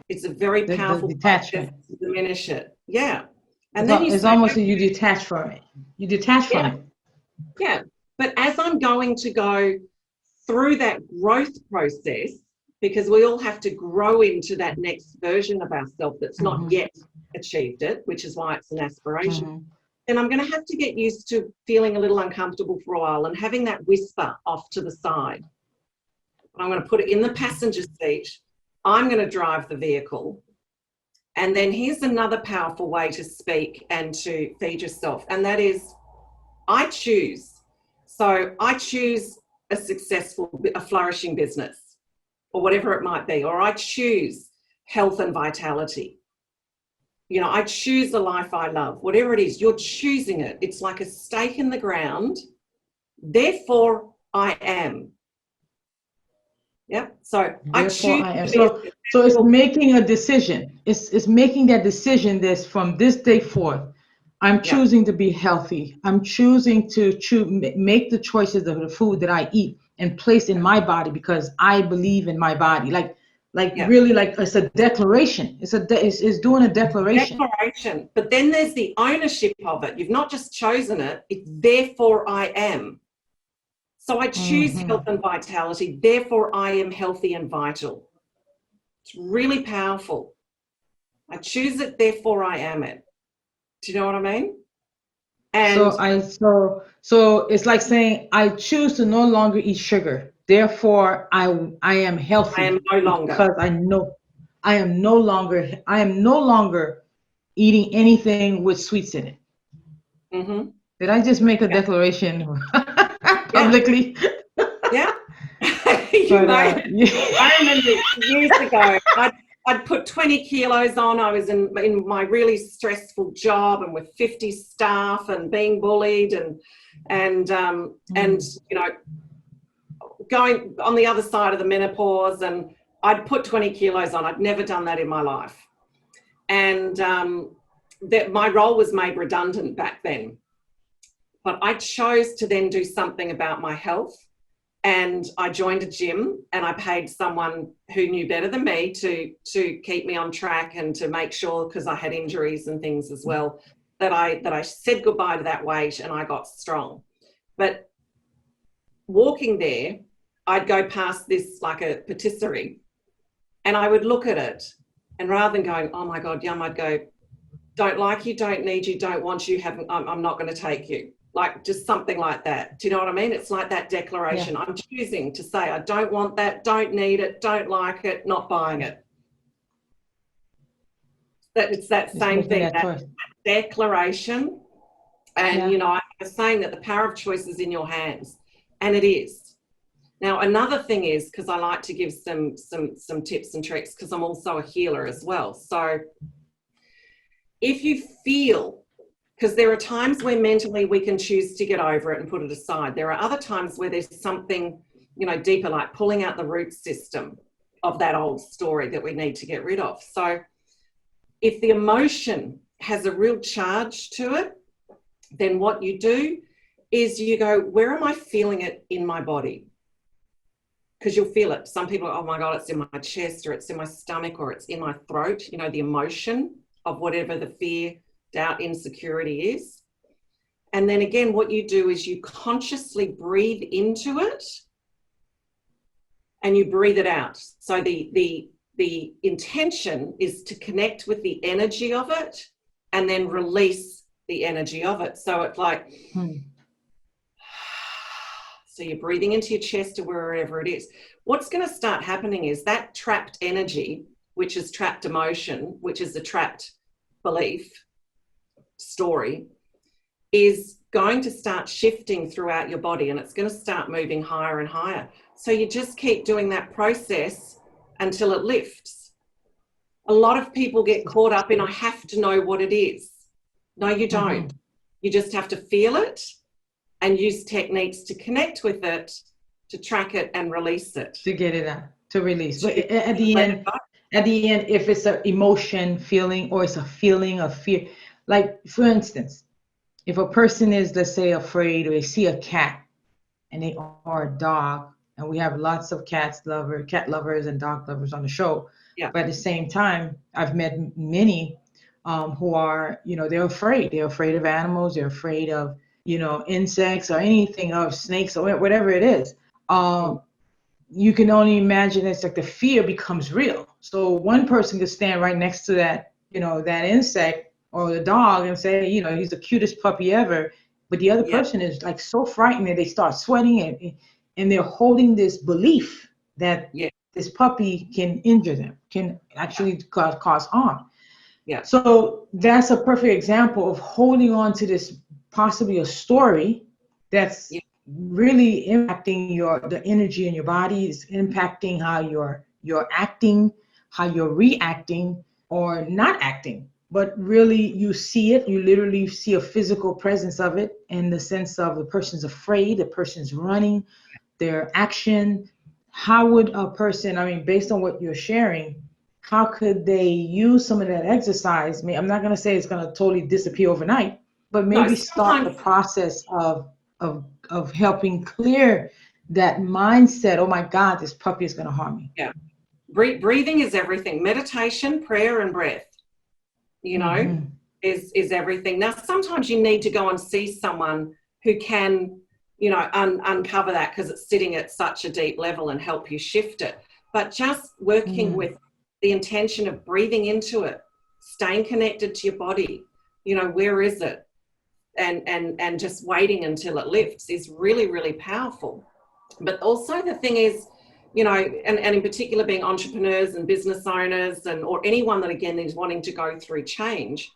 It's a very The powerful process detachment. to diminish it. Yeah. And then you It's say, almost you detach from it. You detach from yeah, it. yeah. But as I'm going to go through that growth process, because we all have to grow into that next version of ourselves that's not yet achieved it, which is why it's an aspiration. Then I'm going to have to get used to feeling a little uncomfortable for a while and having that whisper off to the side. I'm going to put it in the passenger seat. I'm going to drive the vehicle. And then here's another powerful way to speak and to feed yourself. And that is, I choose. So I choose a successful, a flourishing business, or whatever it might be, or I choose health and vitality. You know, I choose the life I love, whatever it is, you're choosing it. It's like a stake in the ground. Therefore, I am. Yep. So I choose I am. to be a So it's successful. making a decision. It's making that decision this from this day forth. I'm Yeah. choosing to be healthy. I'm choosing to make the choices of the food that I eat and place in my body because I believe in my body. Like Yeah. really, like it's a declaration. It's doing a declaration. Declaration. But then there's the ownership of it. You've not just chosen it. It's therefore I am. So I choose health and vitality. Therefore I am healthy and vital. It's really powerful. I choose it. Therefore I am it. Do you know what I mean? And So it's like saying I choose to no longer eat sugar. Therefore, I am I am healthy no longer. because I am no longer eating anything with sweets in it. Mm-hmm. Did I just make a Yeah. declaration Yeah. publicly? Yeah. You But may. yeah. I remember years ago, I'd put 20 kilos on. I was in my really stressful job and with 50 staff and being bullied and you know, going on the other side of the menopause, and I'd put 20 kilos on. I'd never done that in my life. And that my role was made redundant back then. But I chose to then do something about my health. And I joined a gym and I paid someone who knew better than me to keep me on track and to make sure, because I had injuries and things as well, that I said goodbye to that weight and I got strong. But walking there, I'd go past this like a patisserie and I would look at it, and rather than going, oh my God, yum, I'd go, don't like you, don't need you, don't want you, I'm not going to take you. Like just something like that. Do you know what I mean? It's like that declaration. Yeah. I'm choosing to say, I don't want that, don't need it, don't like it, not buying it. It's that It's same making thing, that that choice. declaration. And, Yeah. you know, I was saying that the power of choice is in your hands. And it is. Now, another thing is, because I like to give some tips and tricks, because I'm also a healer as well. So if you feel, because there are times where mentally we can choose to get over it and put it aside. There are other times where there's something, you know, deeper, like pulling out the root system of that old story that we need to get rid of. So if the emotion has a real charge to it, then what you do is you go, where am I feeling it in my body? Because you'll feel it. Some people are, oh my God, it's in my chest, or it's in my stomach, or it's in my throat, you know, the emotion of whatever the fear, doubt, insecurity is. And then again, what you do is you consciously breathe into it and you breathe it out. So the intention is to connect with the energy of it and then release the energy of it. So it's like, so you're breathing into your chest or wherever it is. What's going to start happening is that trapped energy, which is trapped emotion, which is a trapped belief, story, is going to start shifting throughout your body, and it's going to start moving higher and higher. So you just keep doing that process until it lifts. A lot of people get caught up in, I have to know what it is. No, you don't. You just have to feel it and use techniques to connect with it, to track it and release it. To get it out, to release. But at the end, if it's an emotion, feeling, or it's a feeling of fear, like for instance, if a person is, let's say, afraid, or they see a cat and or a dog, and we have lots of cat lovers and dog lovers on the show. Yeah. But at the same time, I've met many who are, they're afraid. They're afraid of animals. They're afraid of, insects or anything, of snakes or whatever it is. You can only imagine it's like the fear becomes real. So one person could stand right next to that, that insect or the dog and say, he's the cutest puppy ever. But the other person is like so frightened that they start sweating and they're holding this belief that this puppy can injure them, can actually cause harm. Yeah. So that's a perfect example of holding on to this, possibly a story that's really impacting the energy in your body. Is impacting how you're acting, how you're reacting or not acting. But really, you see it. You literally see a physical presence of it, in the sense of the person's afraid, the person's running, their action. How would a person? I mean, based on what you're sharing, how could they use some of that exercise? I mean, I'm not going to say it's going to totally disappear overnight, but maybe start the process of helping clear that mindset. Oh my God, this puppy is going to harm me. Yeah. Breathing is everything. Meditation, prayer, and breath, is everything. Now, sometimes you need to go and see someone who can, uncover that, because it's sitting at such a deep level, and help you shift it. But just working with the intention of breathing into it, staying connected to your body, where is it? And just waiting until it lifts is really, really powerful. But also the thing is, and in particular being entrepreneurs and business owners, or anyone that, again, is wanting to go through change,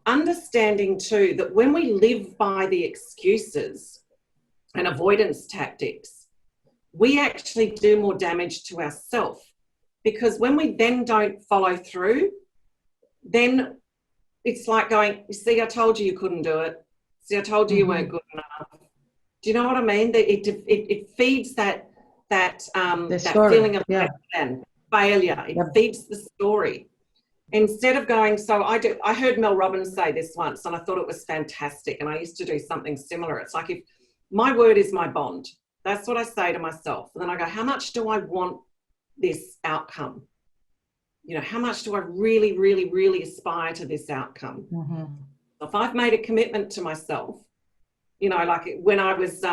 understanding too that when we live by the excuses and avoidance tactics, we actually do more damage to ourselves. Because when we then don't follow through, then it's like going, see, I told you couldn't do it. See, I told you you weren't good enough. Do you know what I mean? It feeds that feeling of failure. It feeds the story. Instead of going, I heard Mel Robbins say this once, and I thought it was fantastic. And I used to do something similar. It's like, if my word is my bond, that's what I say to myself. And then I go, how much do I want this outcome? How much do I really, really, really aspire to this outcome? If I've made a commitment to myself, like when I was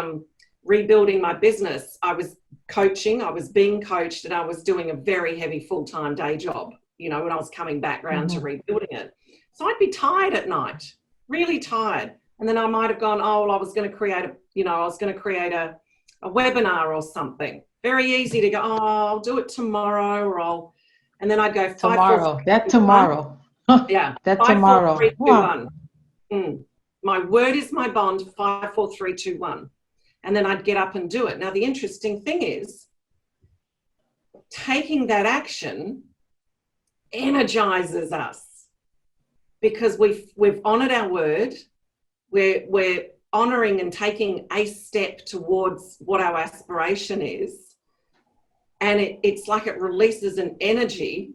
rebuilding my business, I was coaching, I was being coached, and I was doing a very heavy full-time day job, when I was coming back around to rebuilding it. So I'd be tired at night, really tired. And then I might have gone, I was going to create a webinar or something. Very easy to go, I'll do it tomorrow, and then I'd go tomorrow. Yeah, that 5, tomorrow. 4, 3, 2, 1. My word is my bond. 5, 4, 3, 2, 1, and then I'd get up and do it. Now, the interesting thing is, taking that action energizes us, because we've honored our word. We're honoring and taking a step towards what our aspiration is. And it's like it releases an energy,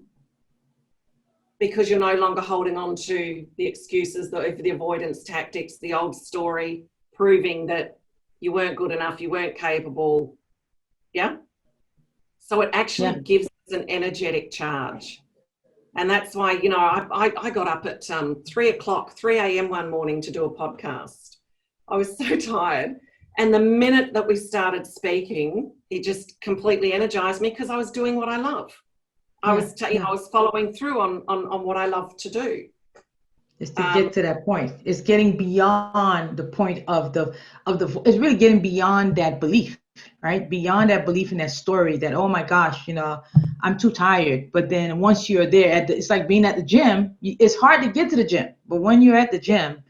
because you're no longer holding on to the excuses, the avoidance tactics, the old story, proving that you weren't good enough, you weren't capable. Yeah. So it actually gives us an energetic charge. And that's why, I got up at 3 a.m. one morning to do a podcast. I was so tired. And the minute that we started speaking, it just completely energized me, because I was doing what I love. I was following through on what I love to do. Is to get to that point. It's getting beyond the point of the. It's really getting beyond that belief, right? Beyond that belief in that story that, oh my gosh, I'm too tired. But then once you're there, it's like being at the gym. It's hard to get to the gym, but when you're at the gym,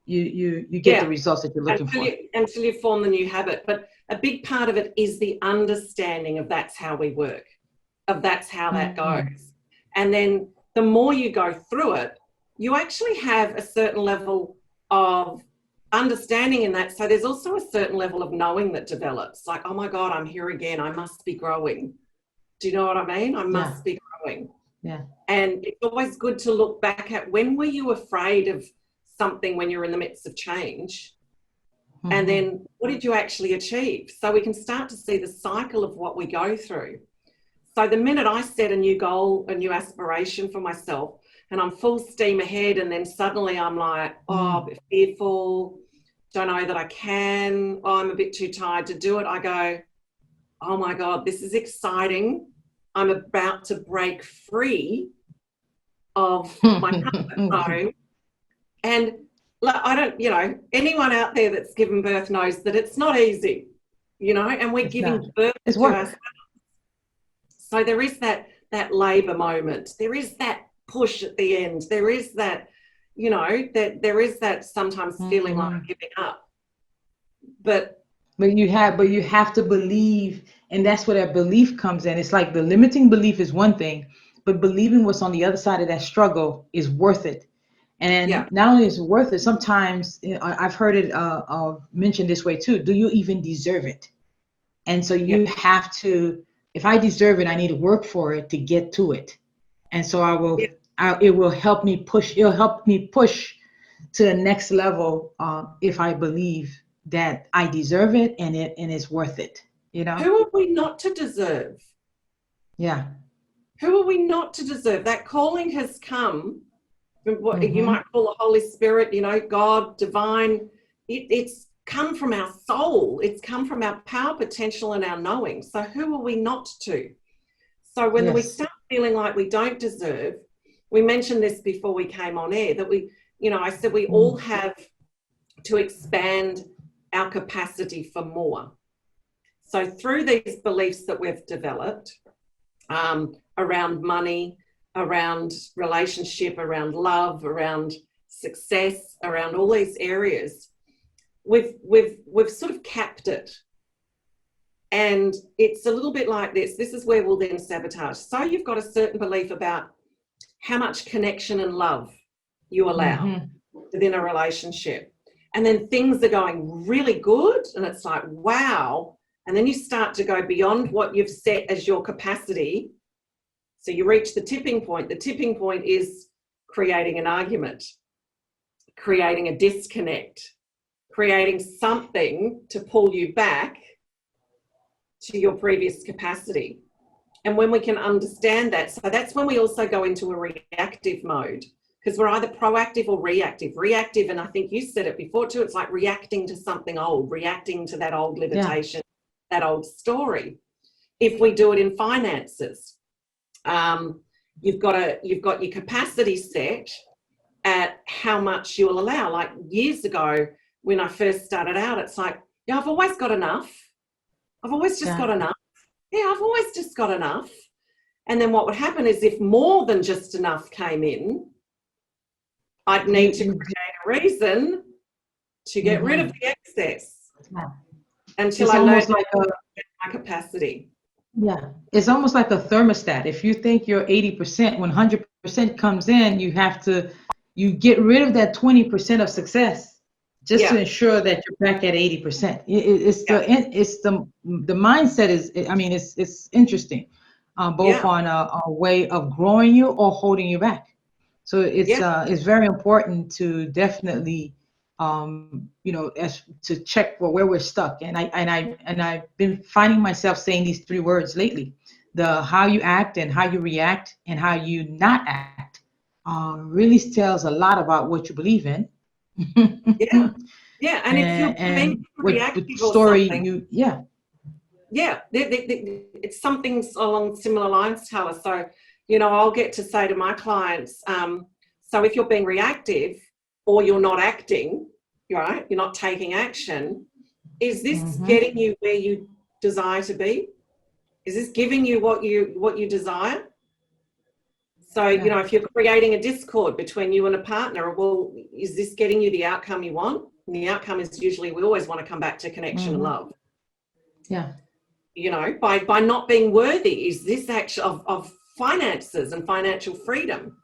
you get the results that you're looking for. Until you form the new habit. But a big part of it is the understanding of that's how we work, of that's how that goes. And then the more you go through it, you actually have a certain level of understanding in that. So there's also a certain level of knowing that develops. Like, oh my God, I'm here again. I must be growing. Do you know what I mean? I must be growing. Yeah. And it's always good to look back at, when were you afraid of something when you're in the midst of change? And then what did you actually achieve? So we can start to see the cycle of what we go through. So the minute I set a new goal, a new aspiration for myself, and I'm full steam ahead, and then suddenly I'm like, oh, a bit fearful, don't know that I can, oh, I'm a bit too tired to do it. I go, oh my God, this is exciting. I'm about to break free of my comfort zone. And I don't, anyone out there that's given birth knows that it's not easy, and we're giving birth to ourselves. So there is that labor moment. There is that push at the end. There is that, that there is that sometimes feeling like giving up. But you have to believe, and that's where that belief comes in. It's like the limiting belief is one thing, but believing what's on the other side of that struggle is worth it. And not only is it worth it, sometimes I've heard it mentioned this way too. Do you even deserve it? And so you have to, if I deserve it, I need to work for it to get to it. And so it will help me push. It'll help me push to the next level if I believe that I deserve it and it's worth it. Who are we not to deserve? Yeah. Who are we not to deserve? That calling has come. What you might call the Holy Spirit, God, divine. It's come from our soul. It's come from our power, potential, and our knowing. So who are we not to? So when we start feeling like we don't deserve, we mentioned this before we came on air, that I said we all have to expand our capacity for more. So through these beliefs that we've developed around money, around relationship, around love, around success, around all these areas, we've sort of capped it. And it's a little bit like this. This is where we'll then sabotage. So you've got a certain belief about how much connection and love you allow within a relationship. And then things are going really good and it's like, wow. And then you start to go beyond what you've set as your capacity. So you reach the tipping point. The tipping point is creating an argument, creating a disconnect, creating something to pull you back to your previous capacity. And when we can understand that, so that's when we also go into a reactive mode, because we're either proactive or reactive. Reactive, and I think you said it before too, it's like reacting to something old, reacting to that old limitation, that old story. If we do it in finances, you've got your capacity set at how much you'll allow. Like years ago, when I first started out, it's like, I've always got enough. I've always just got enough. Yeah, I've always just got enough. And then what would happen is if more than just enough came in, I'd need to create a reason to get rid of the excess until I learned my capacity. Yeah, it's almost like a thermostat. If you think you're 80%, when 100% comes in, you get rid of that 20% of success just to ensure that you're back at 80%. The mindset is, it's interesting, both on a way of growing you or holding you back. So it's very important to definitely to check where we're stuck. And I've been finding myself saying these 3 words lately: the how you act and how you react and how you not act really tells a lot about what you believe in. And if you're being reactive story, or something, it's something along similar lines, Tala. So I'll get to say to my clients, so if you're being reactive or you're not acting, right, you're not taking action, is this getting you where you desire to be? Is this giving you what you desire? So, if you're creating a discord between you and a partner, well, is this getting you the outcome you want? And the outcome is usually we always want to come back to connection and love. Yeah. By not being worthy, is this actually of finances and financial freedom?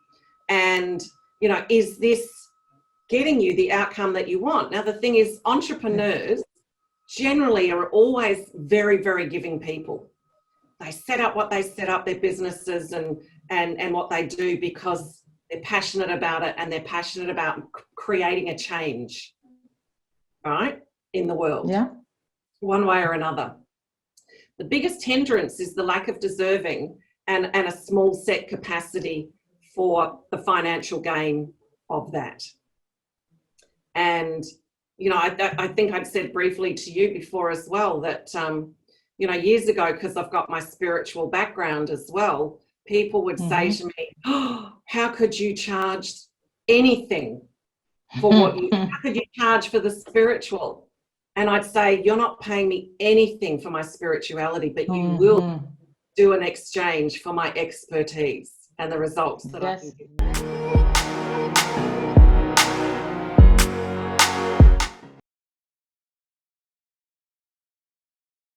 And, is this getting you the outcome that you want? Now, the thing is, entrepreneurs generally are always very, very giving people. They set up what they set up, their businesses and what they do because they're passionate about it and they're passionate about creating a change, right, in the world, one way or another. The biggest hindrance is the lack of deserving and a small set capacity for the financial gain of that. And, you know, I think I'd said briefly to you before as well that, you know, years ago, because I've got my spiritual background as well, people would say to me, oh, how could you charge anything for what you, how could you charge for the spiritual? And I'd say, you're not paying me anything for my spirituality, but you will do an exchange for my expertise and the results that I can give.